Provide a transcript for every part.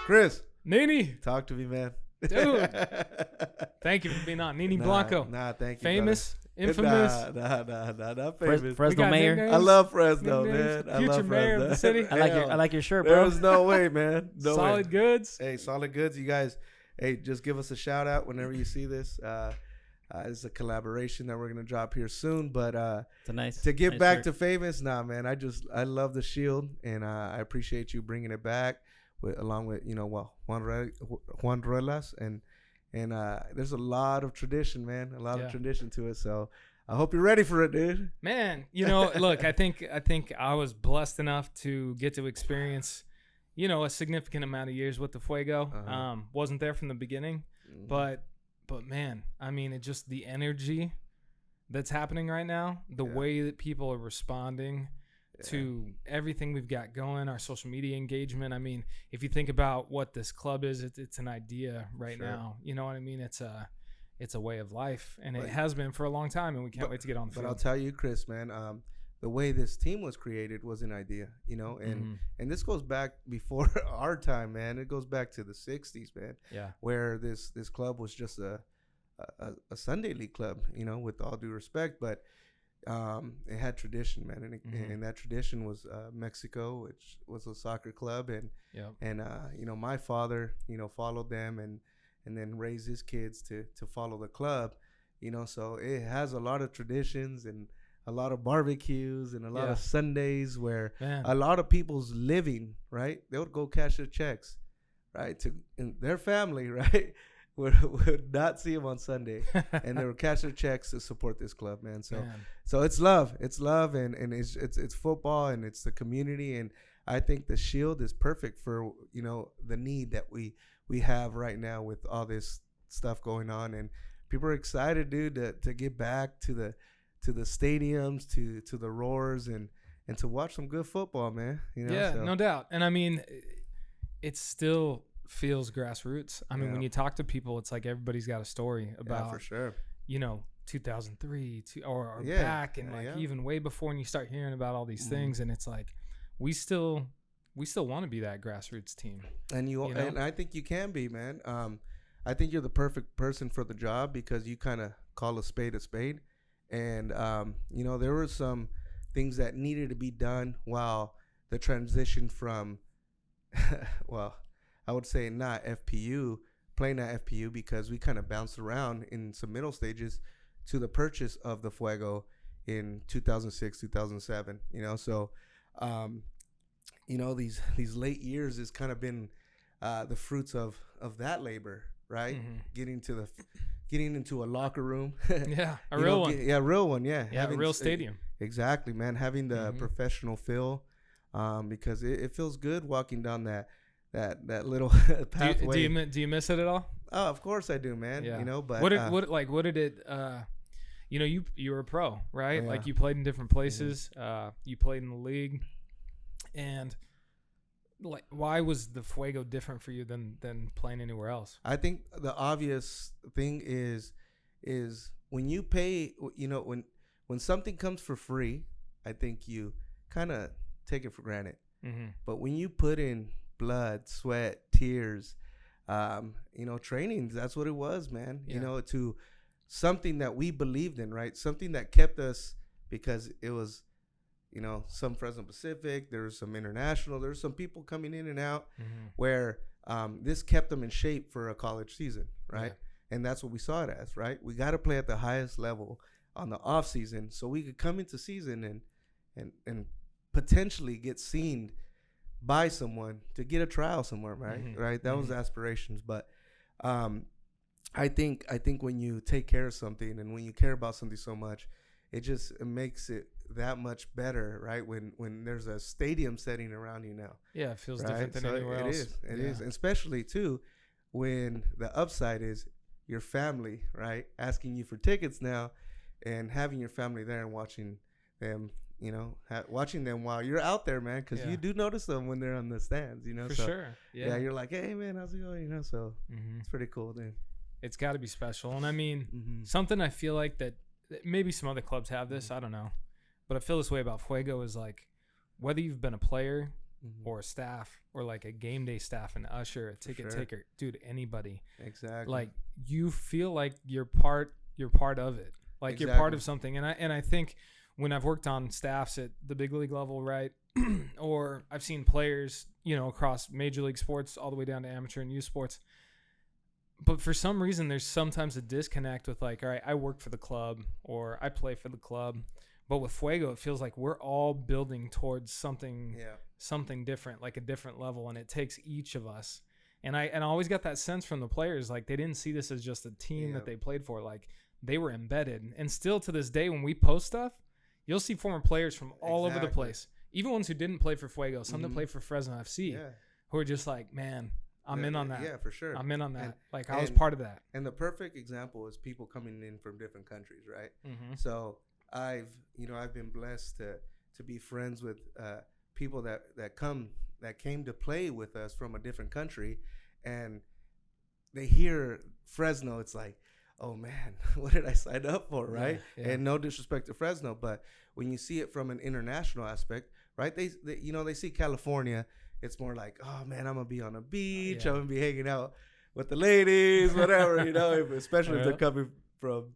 Chris, Nini, talk to me, man. dude. Thank you for being on. Nini Blanco. Thank you. Famous, brother. infamous. Not famous. We Fresno got mayor. nicknames. I love Fresno, Nicknames. man. I Future love mayor of Fresno. the city. I like your shirt, There bro. was no way, man. No Solid way. goods. Hey, solid goods. You guys, hey, just give us a shout out whenever you see this. It's a collaboration that we're gonna drop here soon. But It's a nice. to get nice back shirt. to famous, man. I love the Shield, and I appreciate you bringing it back along with Juan Ruelas, and there's a lot of tradition, man. A lot of tradition to it. So I hope you're ready for it, dude. Man, look, I think I was blessed enough to get to experience, a significant amount of years with the Fuego. Wasn't there from the beginning, but man, I mean, it just the energy that's happening right now, the way that people are responding to everything we've got going, our social media engagement. I mean, if you think about what this club is, it's an idea right now. You know what I mean? It's a way of life, and it has been for a long time, and we can't wait to get on the field. But I'll tell you, Chris, man, the way this team was created was an idea, and this goes back before our time, man. It goes back to the 60s, man. Yeah. Where this club was just a Sunday league club, with all due respect, but it had tradition, man, and that tradition was Mexico, which was a soccer club, and my father, followed them and then raised his kids to follow the club, so it has a lot of traditions and a lot of barbecues and a lot of Sundays where a lot of people's living, right? They would go cash their checks, right, to their family, right, would not see them on Sunday, and they would cash their checks to support this club, man. So it's love, and it's football, and it's the community, and I think the Shield is perfect for the need that we have right now with all this stuff going on, and people are excited, dude, to get back to the stadiums, to the roars, and to watch some good football, man. No doubt. And I mean, it still feels grassroots. I mean, when you talk to people, it's like everybody's got a story about, for sure, 2003 or back, and even way before, and you start hearing about all these things, and it's like we still want to be that grassroots team. And and I think you can be, man. I think you're the perfect person for the job because you kind of call a spade, and there were some things that needed to be done while the transition from well, I would say not playing at FPU, because we kind of bounced around in some middle stages to the purchase of the Fuego in 2006, 2007, so these late years has kind of been the fruits of that labor, right? Getting into a locker room. A real one. Real one. Having a real stadium. Exactly, man. Having the professional feel, because it feels good walking down that little pathway. Do you miss it at all? Oh, of course I do, man. But what did it you were a pro, right? Like you played in different places. You played in the league, and like, why was the Fuego different for you than playing anywhere else? I think the obvious thing is when you pay, when something comes for free, I think you kind of take it for granted. But when you put in blood, sweat, tears, training, that's what it was, man. To something that we believed in, right? Something that kept us, because it was, some Fresno Pacific, there was some international, there was some people coming in and out, where this kept them in shape for a college season, right? And that's what we saw it as, right? We got to play at the highest level on the off season so we could come into season and potentially get seen by someone to get a trial somewhere, right? That was aspirations. But I think when you take care of something and when you care about something so much, it makes it that much better, right? When there's a stadium setting around you now. Yeah, it feels different than anywhere else. It is. And especially too when the upside is your family, right? Asking you for tickets now and having your family there and watching them, watching them while you're out there, man, because you do notice them when they're on the stands, For sure. Yeah, you're like, hey, man, how's it going? So it's pretty cool, dude. It's got to be special. And I mean, something I feel like that maybe some other clubs have this, I don't know, but I feel this way about Fuego is like, whether you've been a player or staff, or like a game day staff, an usher, a ticket taker, dude, anybody. Exactly. Like you feel like you're part of it. Like you're part of something. And I think when I've worked on staffs at the big league level, right, or I've seen players, you know, across major league sports all the way down to amateur and youth sports. But for some reason, there's sometimes a disconnect with like, all right, I work for the club or I play for the club. But with Fuego, it feels like we're all building towards something different, like a different level. And it takes each of us. And I always got that sense from the players, like they didn't see this as just a team that they played for. Like they were embedded. And still to this day, when we post stuff, you'll see former players from all over the place. Even ones who didn't play for Fuego, some that play for Fresno FC, who are just like, man, I'm in on that. Yeah, for sure. I'm in on that. I was part of that. And the perfect example is people coming in from different countries, right? So I've been blessed to be friends with people that came to play with us from a different country, and they hear Fresno. It's like, oh man, what did I sign up for, right? Yeah. And no disrespect to Fresno, but when you see it from an international aspect, right? They see California. It's more like, oh man, I'm gonna be on a beach. I'm gonna be hanging out with the ladies, whatever, especially if they're coming from,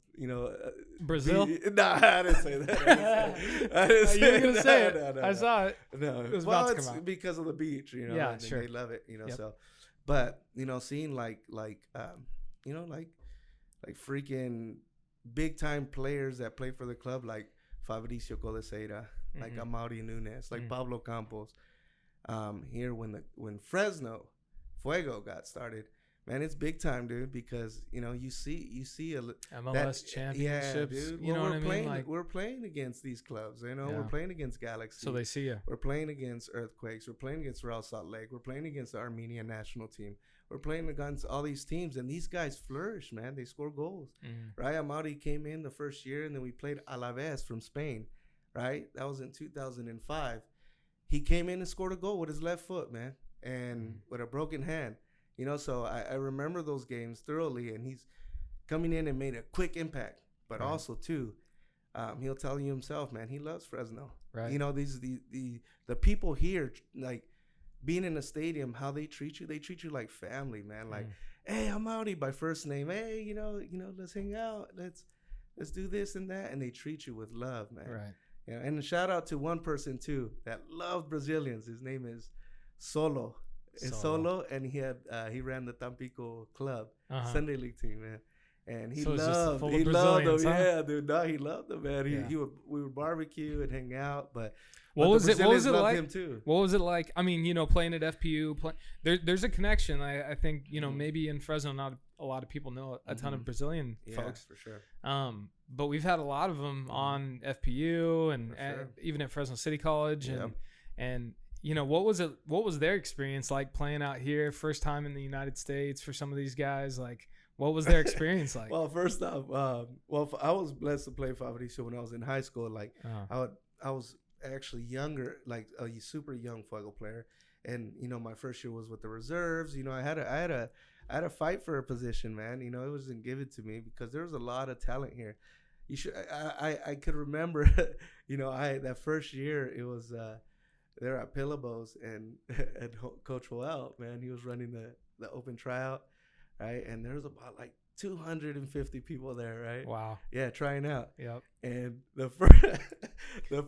Brazil. Nah, I didn't say that. I didn't say you were gonna say it. No, I saw it. No, it was about to it's come out because of the beach, Yeah, sure. They love it, So, but seeing like freaking big time players that play for the club, like Fabricio Codesera, like Amaury Nunes, like Pablo Campos. Here when Fresno Fuego got started, man, it's big time, dude, because you see MLS championships. Yeah, dude. You know what I mean? Like we're playing against these clubs, we're playing against Galaxy. So they see you. We're playing against Earthquakes. We're playing against Real Salt Lake. We're playing against the Armenian national team. We're playing against all these teams, and these guys flourish, man. They score goals. Right? Amaury came in the first year, and then we played Alaves from Spain. Right? That was in 2005. He came in and scored a goal with his left foot, man, and with a broken hand. So I remember those games thoroughly, and he's coming in and made a quick impact. But also, too, he'll tell you himself, man, he loves Fresno. Right. The people here, like, being in a stadium, how they treat you like family, man. Like, hey, I'm Audi by first name. Hey, let's hang out. Let's do this and that. And they treat you with love, man. Right. Yeah, and a shout out to one person too that loved Brazilians. His name is Solo. Solo, and he ran the Tampico club, Sunday League team, man. And he loved them. Huh? Yeah, dude. No, he loved them, man. We would barbecue and hang out, but what was it like? Him too. What was it like? I mean, playing at FPU, there's a connection. I think maybe in Fresno, not a lot of people know a ton of Brazilian folks for sure. But we've had a lot of them on FPU and even at Fresno City College, and what was their experience like playing out here, first time in the United States for some of these guys? Like, what was their experience like? Well, first off, I was blessed to play Fabricio when I was in high school. Like, I was actually younger, like a super young Fuego player, and my first year was with the reserves. I had a fight for a position, man. It wasn't given to me because there was a lot of talent here. I could remember, that first year it was there at Pillabos and Coach Joel, man, he was running the open tryout, right? And there was about like 250 people there, right? Wow. Yeah, trying out. Yep. And the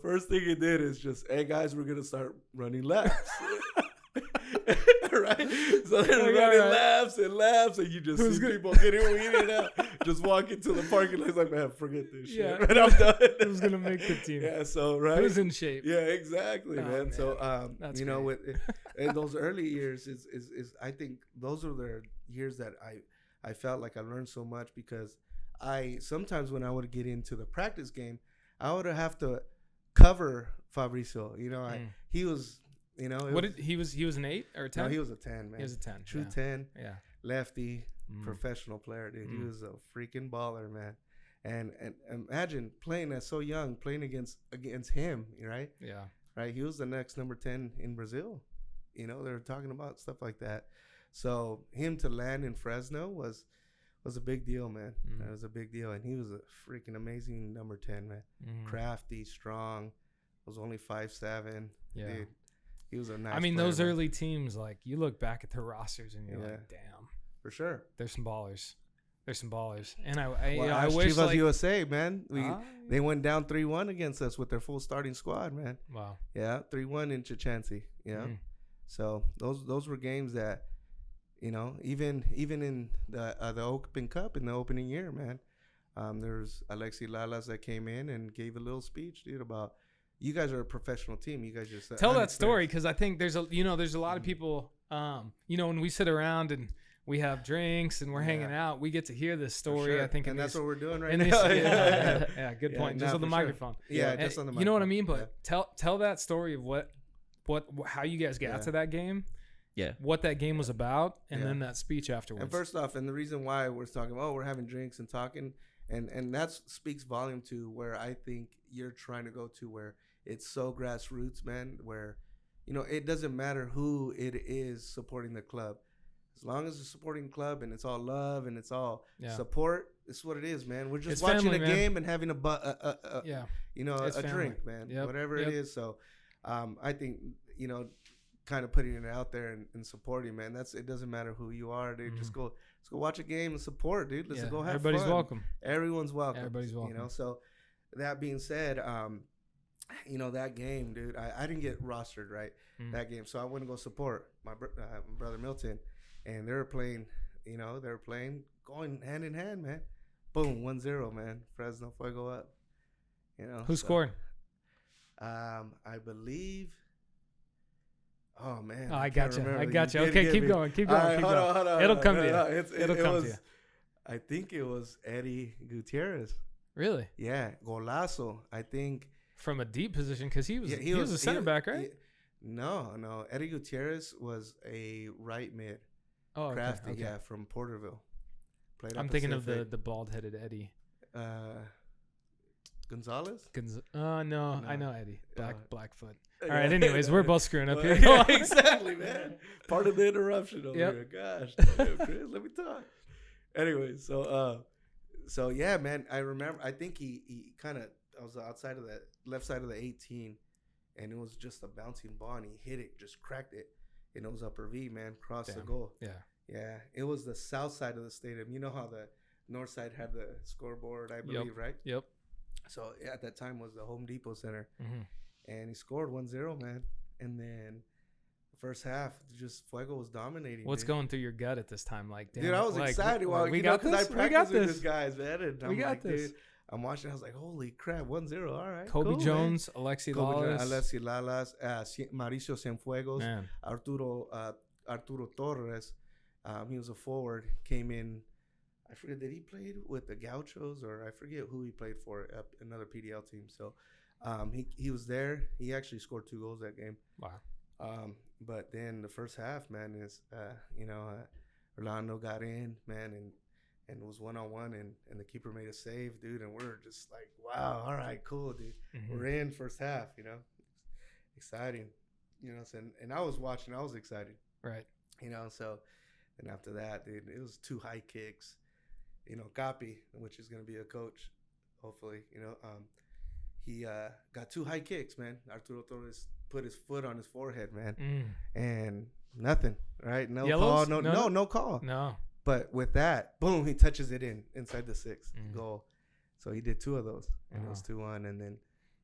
first thing he did is just, hey guys, we're gonna start running laps. Right? So they're running laps, and you just see people getting in and out. Just walk into the parking lot. It's like, man, forget this shit. Yeah. Right? I'm done. Who's gonna make the team? Yeah, so right. Who's in shape? Yeah, exactly, man. So That's with in those early years is I think those are the years that I felt like I learned so much, because sometimes when I would get into the practice game, I would have to cover Fabricio. He was. He was an 8 or a 10? No, he was a 10, man. He was a 10. True 10. Yeah. Lefty, professional player, dude. He was a freaking baller, man. And imagine playing as so young, playing against him, right? Yeah. Right. He was the next number 10 in Brazil. They were talking about stuff like that. So him to land in Fresno was a big deal, man. It was a big deal, and he was a freaking amazing number 10, man. Crafty, strong. Was only 5'7". Yeah. Dude. He was a nice. I mean, player, those man. early teams, like you look back at their rosters and you're like, damn, for sure. there's some ballers. There's some ballers, and Well, I wish Chivas like USA, man. They went down 3-1 against us with their full starting squad, man. wow, Yeah, 3-1 in Chichansi. Yeah, so those were games that, you know, even in the Open Cup in the opening year, man. There's Alexi Lalas that came in and gave a little speech, dude, about you guys are a professional team. You guys just tell that story, because I think there's a lot of people, when we sit around and we have drinks and we're hanging out, we get to hear this story. Sure. I think, and that's what we're doing right now. now. Yeah, good point. Just on the microphone. Sure. Yeah, just on the microphone. You know what I mean? But tell that story of how you guys got to that game. Yeah. What that game was about, and then that speech afterwards. And first off, and the reason why we're talking, we're having drinks and talking, and that speaks volume to where I think you're trying to go to, where it's so grassroots, man, where, you know, it doesn't matter who it is supporting the club. As long as it's supporting club and it's all love and it's all support, it's what it is, man. We're just watching a game and having a drink, man, whatever it is. So I think, you know, kind of putting it out there and supporting, man. It doesn't matter who you are, dude. Let's go watch a game and support, dude. Let's go have Everybody's fun. welcome. Everyone's welcome. Everybody's welcome. You know, so that being said, you know, that game, dude, I didn't get rostered, right? That game. So I went to go support my brother Milton. And they were playing, going hand in hand, man. Boom, 1-0, man. Fresno Fuego up. You know. Who scored? I believe. Oh man. Oh, I got you. Okay, keep going. Hold on. It'll come to you. It'll come to you. I think it was Eddie Gutierrez. Really? Yeah, golazo. I think from a deep position, because he was a center back, right? No. Eddie Gutierrez was a right mid. Oh, Crafty, okay. Yeah, from Porterville. I'm thinking of the bald-headed Eddie. Gonzalez? No, I know Eddie. Blackfoot. All Yeah. right, anyways, we're both screwing up here. Yeah, exactly, man. Part of the interruption over here. Gosh, damn, Chris, let me talk. Anyway, so yeah, man, I remember, I think he kind of, I was outside of the left side of the 18, and it was just a bouncing ball, and he hit it, just cracked it. And it was upper V, man, crossed the goal. Yeah. It was the south side of the stadium. You know how the north side had the scoreboard, I believe, right? Yep. So at that time was the Home Depot Center, and he scored 1-0, man. And then the first half, just Fuego was dominating. What's going through your gut at this time? Like, damn, dude, I was excited. Well, we got this. I practiced with these guys, man. And we got this. Dude, I'm watching. I was like, "Holy crap, 1-0! All right." Kobe cool, Jones, Alexi Lalas, Mauricio Cienfuegos, man. Arturo Torres. He was a forward. Came in. I forget, did he play with the Gauchos, or I forget who he played for, another PDL team. So he was there. He actually scored 2 goals that game. Wow. But then the first half, man, is Orlando got in, man, and it was 1-on-1, and the keeper made a save, dude, and we're just like, wow, all right, cool, dude. We're in first half, you know. Exciting. You know, and I was watching, I was excited. Right. You know, so and after that, dude, it was 2 high kicks. You know, Capi, which is gonna be a coach, hopefully, you know, he got 2 high kicks, man. Arturo Torres put his foot on his forehead, man. And nothing, right? No Yellows? call, no call. No. But with that, boom, he touches it inside the 6th goal. So he did 2 of those, and it was 2-1, and then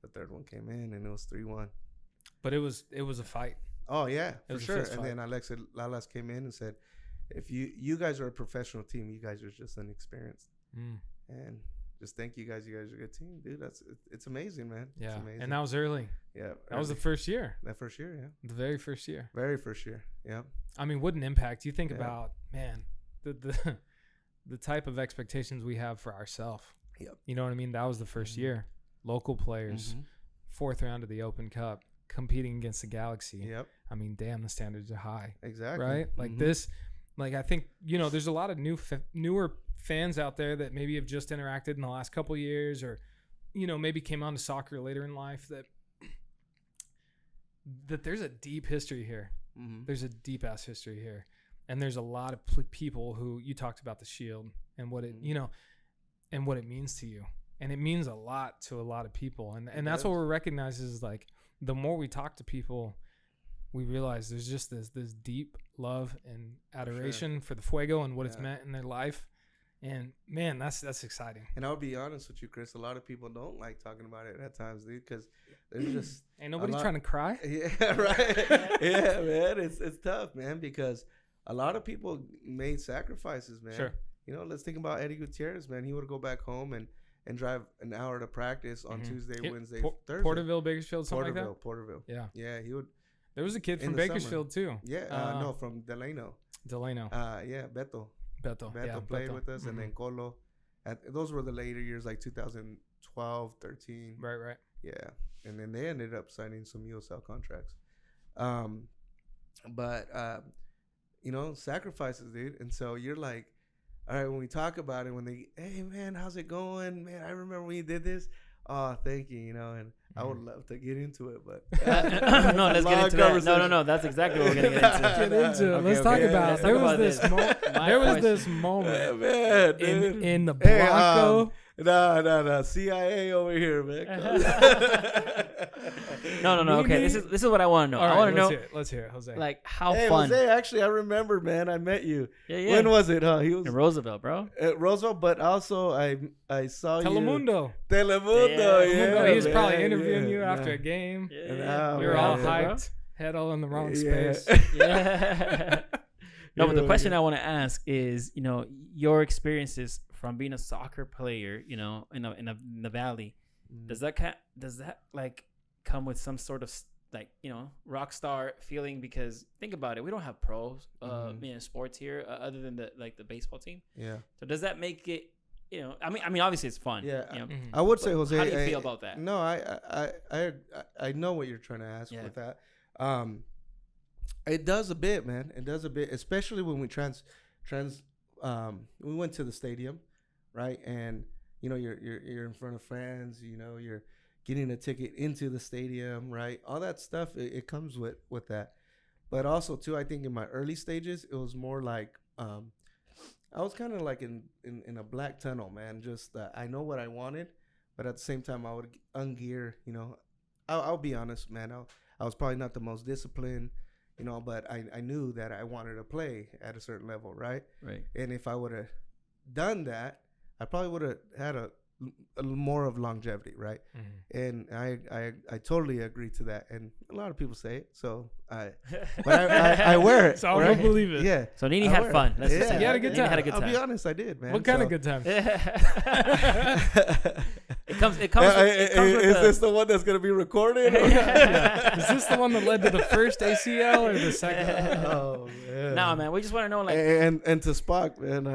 the third one came in, and it was 3-1. But it was a fight. Oh yeah, for sure. And then Alexa Lalas came in and said, "If you guys are a professional team, you guys are just inexperienced, and just thank you guys. You guys are a good team, dude. It's amazing, man. Yeah, it's amazing. And that was early. Yeah, that was the first year. That first year, yeah, the very first year. Very first year, yeah. I mean, what an impact! You think about, man, the type of expectations we have for ourselves. Yep. You know what I mean? That was the first year. Local players, 4th round of the Open Cup, competing against the Galaxy. Yep. I mean, damn, the standards are high. Exactly. Right? Like this, like I think, you know, there's a lot of newer fans out there that maybe have just interacted in the last couple of years, or, you know, maybe came on to soccer later in life, that there's a deep history here. There's a deep ass history here. And there's a lot of people who, you talked about the Shield and what it, you know, and what it means to you. And it means a lot to a lot of people. And that's what we're recognizing is, like, the more we talk to people, we realize there's just this deep love and adoration for the Fuego and what it's meant in their life. And man, that's exciting. And I'll be honest with you, Chris. A lot of people don't like talking about it at times, dude, because there's just ain't nobody trying to cry. Yeah, right. Yeah, man, it's tough, man, because a lot of people made sacrifices, man. Sure. You know, let's think about Eddie Gutierrez, man. He would go back home and drive an hour to practice on Tuesday, Wednesday, Thursday. Porterville, Bakersfield, something like that. Porterville. Yeah, he would. There was a kid from Bakersfield too. Yeah, no, from Delano. Yeah, Beto played with us, and then Colo. Those were the later years, like 2012, 13. Right. Yeah, and then they ended up signing some USL contracts. But you know, sacrifices, dude. And so you're like, all right, when we talk about it, when they, hey man, how's it going, man? I remember when you did this. Oh, thank you. You know, and I would love to get into it, but no, let's get into that. No, that's exactly what we're gonna get into. Okay, let's talk about. There was this moment man, in the Blanco. No, CIA over here, man. No. Okay, this is what I want to know. I want to know. Let's hear it, Jose. Like how fun. Jose, actually, I remember, man. I met you. Yeah. When was it? Huh? He was in Roosevelt, bro. At Roosevelt, but also I saw Telemundo. you. Telemundo. Yeah. He was probably interviewing you after a game. Yeah. We were all hyped. Head all in the wrong space. Yeah. No, but the question I want to ask is, you know, your experiences from being a soccer player, you know, in the Valley, does that like come with some sort of like, you know, rock star feeling? Because think about it, we don't have pros in sports here other than the baseball team. Yeah. So does that make it, you know, I mean obviously it's fun. Yeah. You know, I would say, Jose, how do you feel about that? No, I know what you're trying to ask with that. It does a bit, man. It does a bit, especially when we we went to the stadium, right? And you know, you're in front of fans. You know, you're getting a ticket into the stadium, right? All that stuff, it comes with that. But also too, I think in my early stages, it was more like I was kind of like in a black tunnel, man. Just I know what I wanted, but at the same time, I would ungear. You know, I'll be honest, man. I was probably not the most disciplined. You know, but I knew that I wanted to play at a certain level, right? Right. And if I would have done that, I probably would have had a more of longevity, right? And I totally agree to that. And a lot of people say it, so I wear it. So I don't believe it. Yeah. So Nini had fun. You had a good time. I'll be honest, I did, man. What kind of good time? It comes. Is this the one that's gonna be recorded? Is this the one that led to the first ACL or the second? Oh man. No, man. We just want to know, like, and to Spock, man.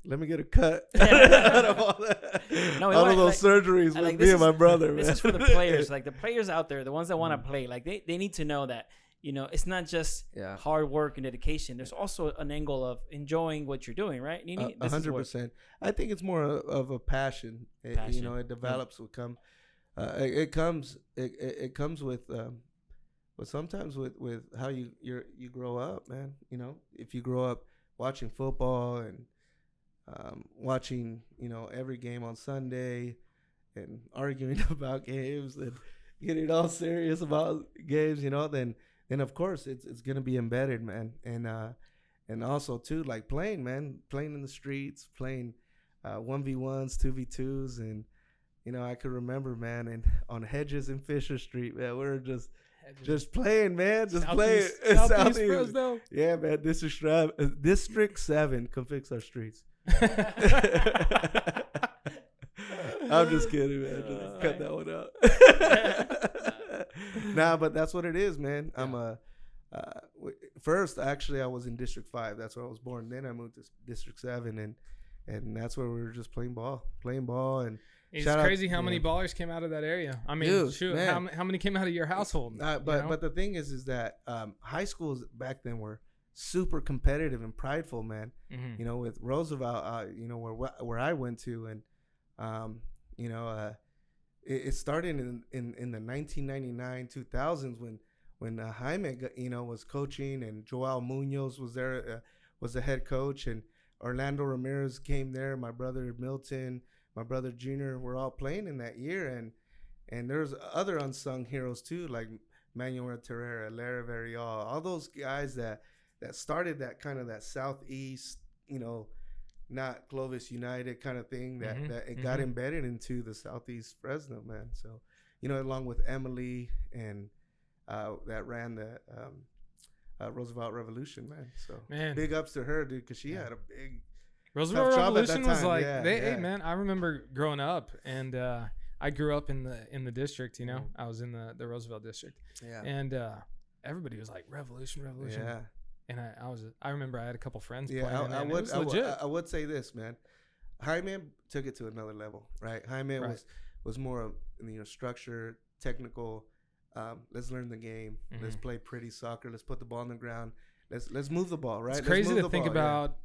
Let me get a cut out of all that. All of those surgeries with me and my brother. This is for the players, like the players out there, the ones that want to play. Like they need to know that, you know, it's not just hard work and dedication. There's also an angle of enjoying what you're doing, right, Nini? 100%. I think it's more of a passion. You know, it develops. It comes with, but sometimes with how you grow up, man. You know, if you grow up watching football and watching, you know, every game on Sunday and arguing about games and getting all serious about games, you know, then of course it's gonna be embedded, man. And also too, like playing in the streets, playing 1v1s, 2v2s, and you know, I could remember, man, and on Hedges and Fisher Street, man, we were just playing, man, playing. Southeast Fresno. Yeah, man, District 7, come fix our streets. I'm just kidding, man. Just cut that one out. Nah, but that's what it is, man. I'm first, actually, I was in District 5. That's where I was born. Then I moved to District 7, and that's where we were just playing ball, and it's crazy how many ballers came out of that area. I mean, dude, shoot, how many came out of your household? But the thing is that high schools back then were super competitive and prideful, man. You know, with Roosevelt, you know, where I went to, and you know, it started in the 1999 2000s when Jaime, you know, was coaching, and Joel Munoz was there, was the head coach, and Orlando Ramirez came there. My brother Milton, my brother Junior, were all playing in that year, and there's other unsung heroes too, like Manuel Terrera, Lara Varial, all those guys that started that kind of that Southeast, not Clovis United kind of thing that it got embedded into the Southeast Fresno, man. So, along with Emily and that ran the Roosevelt Revolution, man. So big ups to her, dude, because she had a big Roosevelt Revolution was like, hey, man, I remember growing up, and I grew up in the district. I was in the Roosevelt district, and everybody was like, Revolution. Yeah. And I remember I had a couple friends playing. I would say this, man. Jaime took it to another level, right? Jaime was more of structure, technical. Let's learn the game. Let's play pretty soccer. Let's put the ball on the ground. Let's move the ball, right? It's crazy to think about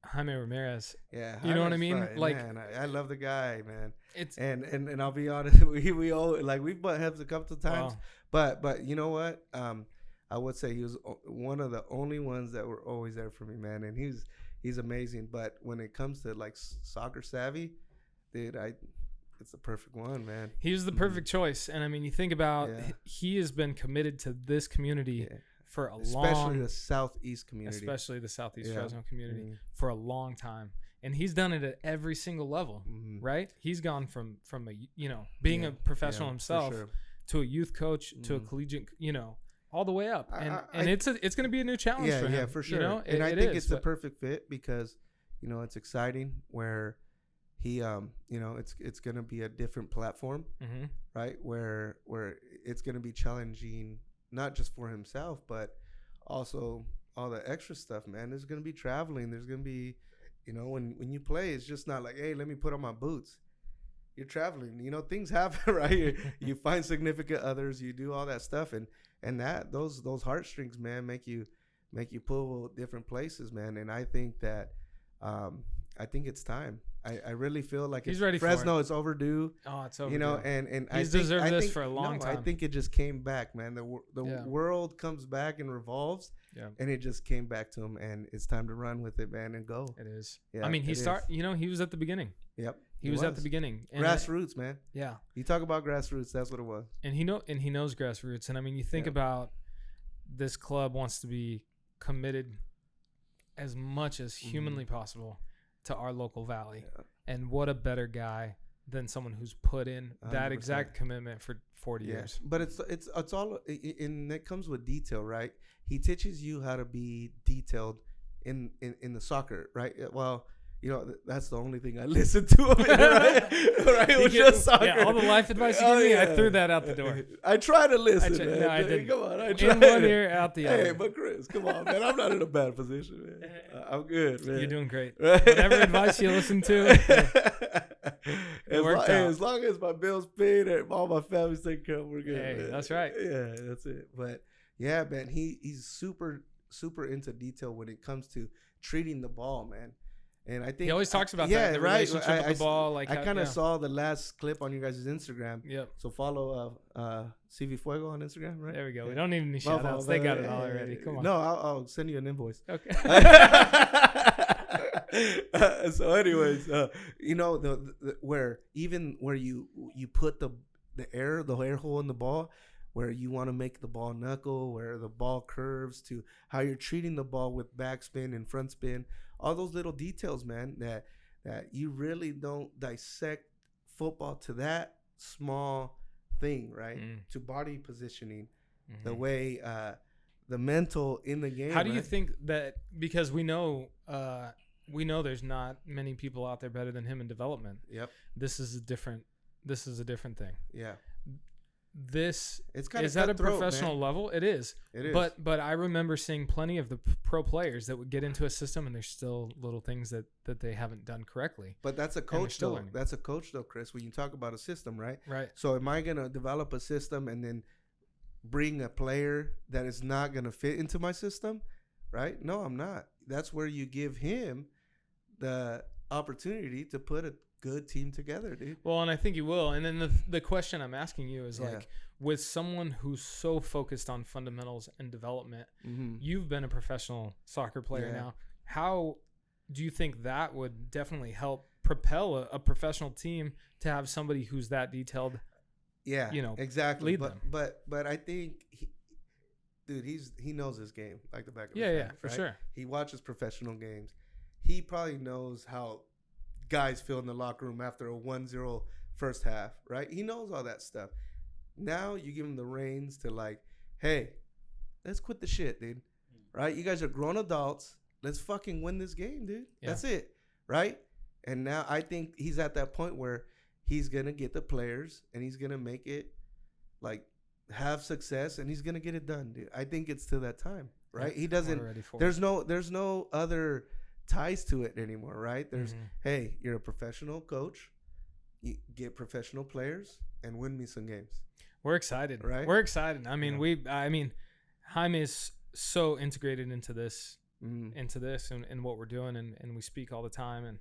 Jaime Ramirez. Yeah, you know what I mean? Right, like, man, I love the guy, man. It's and I'll be honest, we all we've butt heads a couple of times, but you know what? I would say he was one of the only ones that were always there for me, man. And he's amazing. But when it comes to like soccer savvy, dude, it's the perfect one, man. He was the perfect choice. And I mean, you think about he has been committed to this community for especially the Southeast community, especially the Southeast Fresno community for a long time. And he's done it at every single level, right? He's gone from a being a professional himself to a youth coach to a collegiate, all the way up, and it's going to be a new challenge for him. Yeah, for sure. And I think it's the perfect fit because, it's exciting where he, it's going to be a different platform, right? Where it's going to be challenging, not just for himself, but also all the extra stuff, man. There's going to be traveling. There's going to be, when you play, it's just not like, hey, let me put on my boots. You're traveling, things happen, right? You find significant others, you do all that stuff, and that those heartstrings, man, make you pull different places, man. And I think that I think it's time. I really feel like he's ready. Fresno is overdue. Oh, it's overdue. And he's deserved this for a long time. I think it just came back, man. The world comes back and revolves. Yeah. And it just came back to him, and it's time to run with it, man, and go. It is. Yeah, I mean, he was at the beginning. Yep. He was at the beginning. And grassroots, man. Yeah. You talk about grassroots, that's what it was. And he knows grassroots. And I mean, you think about this club wants to be committed as much as humanly possible to our local valley. Yeah. And what a better guy than someone who's put in that 100%. Exact commitment for 40 years. But it's all, and it comes with detail, right? He teaches you how to be detailed in the soccer, right? Well, that's the only thing I listen to him in, right? Right? Which is soccer. Yeah, all the life advice you gave me, I threw that out the door. I try to listen, man. No, I didn't. Come on, I try. In one ear, out the other. Hey, but Chris, come on, man. I'm not in a bad position, man. I'm good, man. You're doing great. Whatever advice you listen to, as long as my bills paid and all my family's taken care of, we're good. Hey, man. That's right. Yeah, that's it. But yeah, man, he's super, super into detail when it comes to treating the ball, man. And I think he always talks about that, the relationship with the ball. Like I kind of saw the last clip on you guys' Instagram. Yep. So follow CV Fuego on Instagram, right? There we go. We don't need any shout outs. They got it all already. Come on. No, I'll send you an invoice. Okay. So anyways, where you put the air hole in the ball, where you want to make the ball knuckle, where the ball curves, to how you're treating the ball with backspin and front spin, all those little details, man, that you really don't dissect football to that small thing, right? To body positioning, the way the mental in the game. How do you think that, because we know there's not many people out there better than him in development. Yep. This is a different thing. Yeah. This it's kind is at a professional level. It is. But I remember seeing plenty of the pro players that would get into a system, and there's still little things that they haven't done correctly. But that's a coach though. That's a coach though, Chris. When you talk about a system, right? Right. So am I gonna develop a system and then bring a player that is not gonna fit into my system? Right? No, I'm not. That's where you give him the opportunity to put a good team together, dude. Well, and I think you will. And then the question I'm asking you is like, with someone who's so focused on fundamentals and development, you've been a professional soccer player now. How do you think that would definitely help propel a professional team to have somebody who's that detailed? Yeah, exactly. Lead them. But I think dude, he knows his game like the back of his Yeah, hand. for sure. He watches professional games. He probably knows how guys feel in the locker room after a 1-0 first half, right? He knows all that stuff. Now you give him the reins to like, hey, let's quit the shit, dude. Right? You guys are grown adults. Let's fucking win this game, dude. Yeah. That's it, right? And now I think he's at that point where he's going to get the players and he's going to make it like have success and he's going to get it done, dude. I think it's to that time, right? He doesn't there's no other ties to it anymore, right? There's hey, you're a professional coach. You get professional players and win me some games. We're excited. Right? We're excited. I mean, Jaime is so integrated into this and what we're doing and we speak all the time and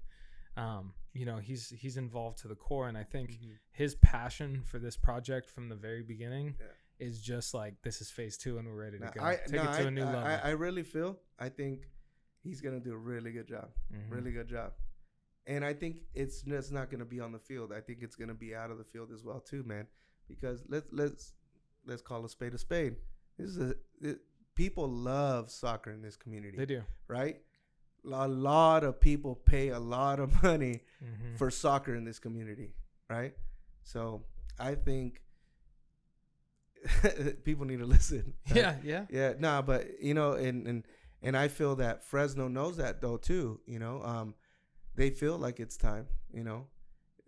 you know, he's involved to the core, and I think his passion for this project from the very beginning is just like, this is phase 2 and we're ready to go. Take it to a new level. I really feel, I think he's going to do a really good job. Really good job. And I think it's just not going to be on the field. I think it's going to be out of the field as well too, man. Because let's call a spade a spade. People love soccer in this community. They do. Right? A lot of people pay a lot of money for soccer in this community, right? So I think people need to listen. Right? Yeah. Nah, but you know, and I feel that Fresno knows that though too. You know, they feel like it's time. You know,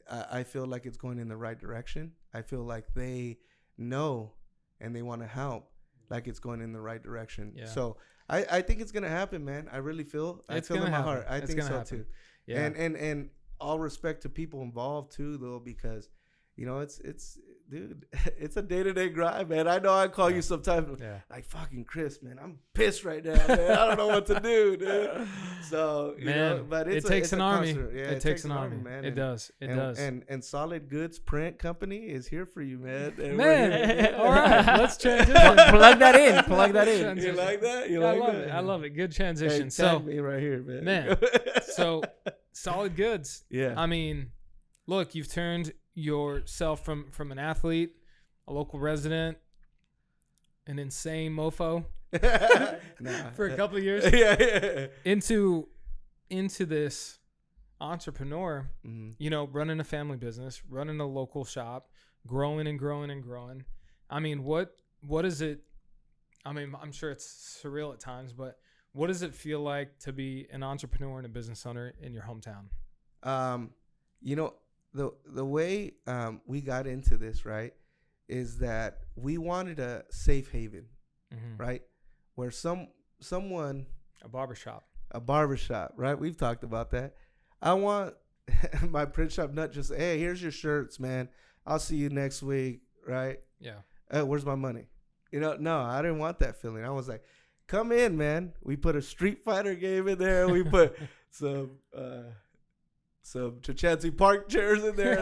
I feel like it's going in the right direction. I feel like they know and they want to help, like it's going in the right direction. Yeah. So. I think it's gonna happen, man. I really feel. I feel in my heart. I think so too. Yeah. And all respect to people involved too, though, because, you know, it's dude, it's a day-to-day grind, man. I know I call you sometimes like, fucking Chris, man, I'm pissed right now, man. I don't know what to do, dude. So, you know, but it takes an army. Yeah, it takes an army, man. It does. It does. And Solid Goods Print Company is here for you, man. Man, all right, let's transition. Plug that in. Plug that in. You like that? I love it. Good transition. Hey, tag me right here, man. So Solid Goods. Yeah. I mean, look, you've turned yourself from an athlete, a local resident, an insane mofo for a couple of years, into this entrepreneur, you know, running a family business, running a local shop, growing and growing and growing. I mean, what is it? I mean, I'm sure it's surreal at times, but what does it feel like to be an entrepreneur and a business owner in your hometown? You know, the way we got into this, right, is that we wanted a safe haven, right, where someone a barbershop, right? We've talked about that. I want my print shop not just, hey, here's your shirts, man. I'll see you next week, right? Yeah. Where's my money? You know, no, I didn't want that feeling. I was like, come in, man. We put a Street Fighter game in there. We put some Chachansey Park chairs in there.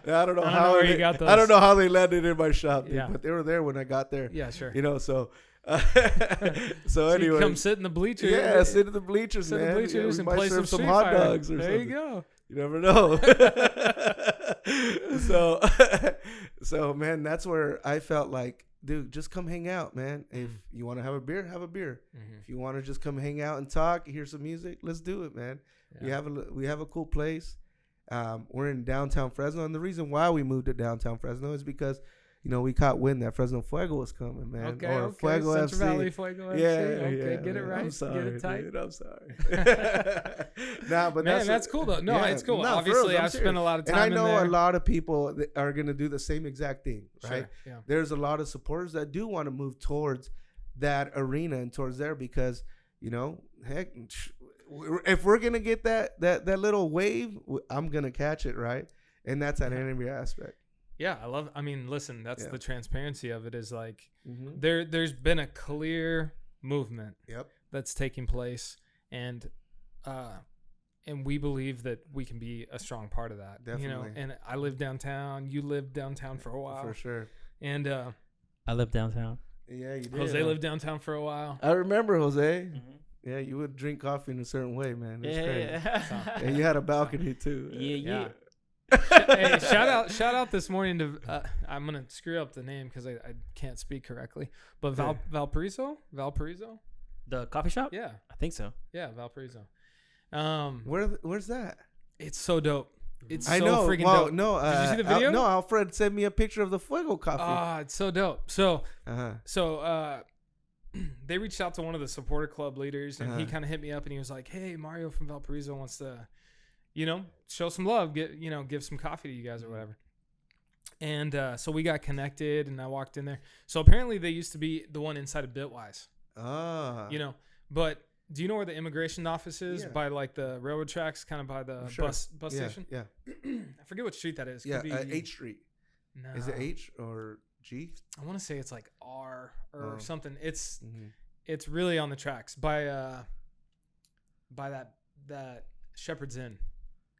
I don't know how you got those. I don't know how they landed in my shop, dude, yeah. but they were there when I got there. Yeah, sure. You know, so anyway, you come sit in the bleachers. Yeah, sit in the bleachers, man. Sit in the bleachers and play some Street hot Fighter. dogs or there something. You go. You never know. So man, that's where I felt like, dude, just come hang out, man. If you want to have a beer, have a beer. If you want to just come hang out and talk, hear some music, let's do it, man. Yeah. We have a cool place. We're in downtown Fresno, and the reason why we moved to downtown Fresno is because, you know, we caught wind that Fresno Fuego was coming, man. Okay, Fuego Central FC. Valley Fuego FC. Yeah, get it right. I'm sorry, get it tight. dude, I'm sorry. Nah, but man, that's cool though. No, it's cool. No, obviously, real, I've spent a lot of time. And I know in there. a lot of people that are gonna do the same exact thing, right? Sure, yeah. There's a lot of supporters that do want to move towards that arena and towards there because, you know, heck, if we're gonna get that little wave, I'm gonna catch it, right? And that's at every aspect. Yeah, I mean, listen, that's the transparency of it is like there's been a clear movement that's taking place, and we believe that we can be a strong part of that. Definitely. You know, and I live downtown. You lived downtown for a while. For sure. And I live downtown. Yeah, you did. Jose lived downtown for a while. I remember Jose. Yeah, you would drink coffee in a certain way, man. It was crazy. Yeah, you had a balcony too. Yeah. Hey, shout out this morning to I'm gonna screw up the name because I can't speak correctly, but Valparaiso. The coffee shop? Yeah, I think so. yeah, Valparaiso. Where's that? It's so dope. It's I so know. freaking Well, dope. no. Did you see the video? No, Alfred sent me a picture of the Fuego coffee. Ah, it's so dope. So Uh-huh. they reached out to one of the supporter club leaders, and he Uh-huh. kind of hit me up, and he was like, "Hey, Mario from Valparaiso wants to, show some love, give some coffee to you guys or whatever." And so we got connected, and I walked in there. So apparently they used to be the one inside of Bitwise, Ah. But do you know where the immigration office is? Yeah. By like the railroad tracks, kind of by the Sure. bus Yeah, station? Yeah. I forget what street that is. Yeah. Could be, H Street. No. Is it H or G? I want to say it's like R or Oh. something. It's Mhm. it's really on the tracks by that Shepherd's Inn,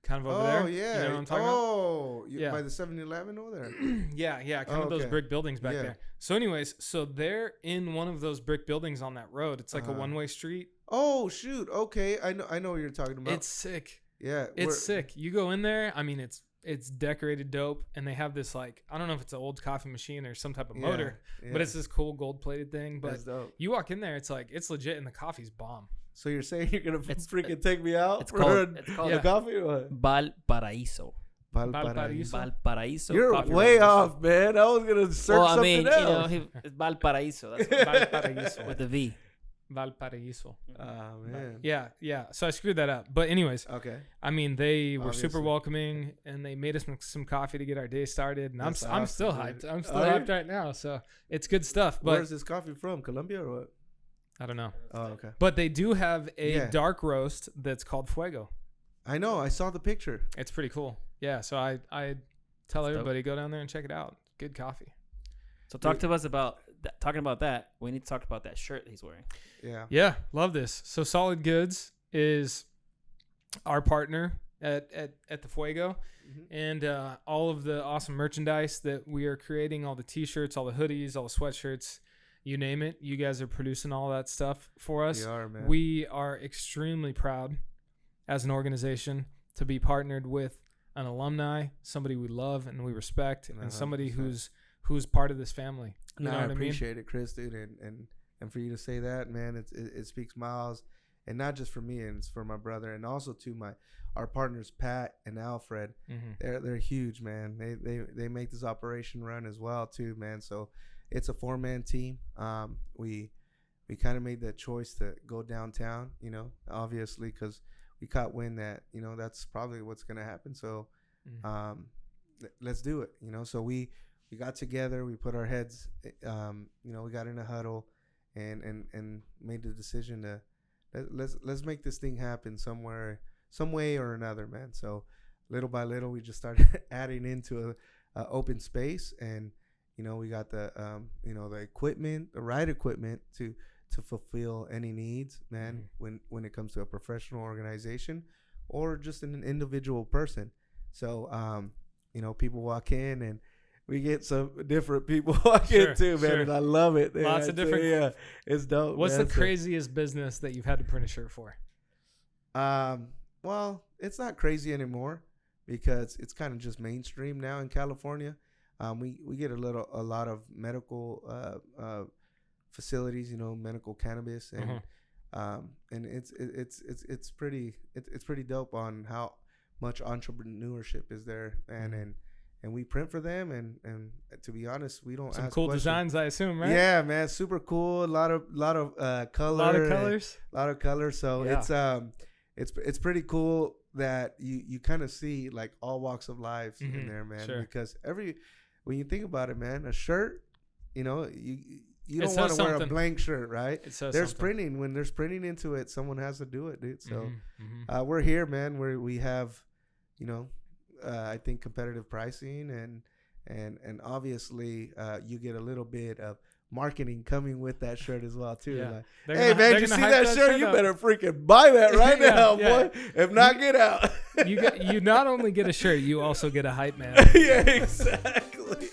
kind of over there. Oh yeah. You know what I'm talking about? Yeah. Yeah. By the 7-Eleven over there. Yeah, kind Oh, of those okay. brick buildings back Yeah. there. So anyways, so they're in one of those brick buildings on that road. It's like a Uh-huh. one-way street. Oh shoot. Okay. I know what you're talking about. It's sick. yeah. It's sick. You go in there, I mean it's decorated dope, and they have this like, I don't know if it's an old coffee machine or some type of motor, but it's this cool gold-plated thing. But That's dope. you walk in there, it's like legit, and the coffee's bomb. So you're saying you're gonna It's- freaking take me out It's for called the coffee or what? Valparaiso. Valparaiso. Valparaiso. You're coffee way roasters. off, man. I was gonna search Well, I something mean, else. it's Valparaiso. That's Valparaiso. with the V. Valparaiso. Oh man. Yeah. So I screwed that up. But anyways, Okay. I mean, they were super Obviously. welcoming, and they made us some coffee to get our day started. And That's I'm still awesome, hyped. dude. I'm still Are you? hyped right now. So it's good stuff. But Where's this coffee from? Colombia or what? I don't know. Oh, okay. But they do have a Yeah. dark roast that's called Fuego. I know. I saw the picture. It's pretty cool. Yeah. So I tell That's dope. everybody, go down there and check it out. Good coffee. So talk to us about that. Talking about that, we need to talk about that shirt he's wearing. Yeah. Yeah, love this. So Solid Goods is our partner at the Fuego, Mhm. and all of the awesome merchandise that we are creating, all the T-shirts, all the hoodies, all the sweatshirts, you name it. You guys are producing all that stuff for us. We are, man. We are extremely proud as an organization to be partnered with an alumni, somebody we love and we respect, and somebody 100%. who's part of this family. You No, know I what I mean? appreciate it, Chris, dude, and for you to say that, man, it speaks miles, and not just for me, and it's for my brother, and also to our partners Pat and Alfred. Mm-hmm. They're huge, man. They make this operation run as well too, man. So it's a 4-man team. We kind of made that choice to go downtown, obviously, because we caught wind that that's probably what's gonna happen. So let's do it, So we got together, we put our heads, we got in a huddle, and made the decision to let's make this thing happen somewhere, some way or another, man. So little by little, we just started adding into a open space, and we got the the equipment, the right equipment to fulfill any needs, man. When it comes to a professional organization or just an individual person. So people walk in, and we get some different people walk in too, man, and I love it. Lots of different. Yeah, it's dope. What's man. the craziest business that you've had to print a shirt for? Well, it's not crazy anymore because it's kind of just mainstream now in California. We get a lot of medical facilities, medical cannabis, and it's pretty dope on how much entrepreneurship is there, and we print for them, and to be honest, we don't Some ask cool questions. designs, I assume, right? Yeah, man, super cool. A lot of color, A lot of colors. a lot of color. So Yeah. it's pretty cool that you kind of see like all walks of life in there, man. Sure. Because when you think about it, man, a shirt, you don't It want to says wear a something. blank shirt, right? It says There's something. printing. When there's printing into it, someone has to do it, dude. So Mhm. we're here, man, where we have, I think competitive pricing, and obviously you get a little bit of marketing coming with that shirt as well too. Yeah. Like, They're hey gonna- man, they're you see gonna that hype shirt? You up. better freaking buy that right Yeah, now, yeah. boy. If not, get out. You not only get a shirt, you also get a hype man. Yeah, exactly.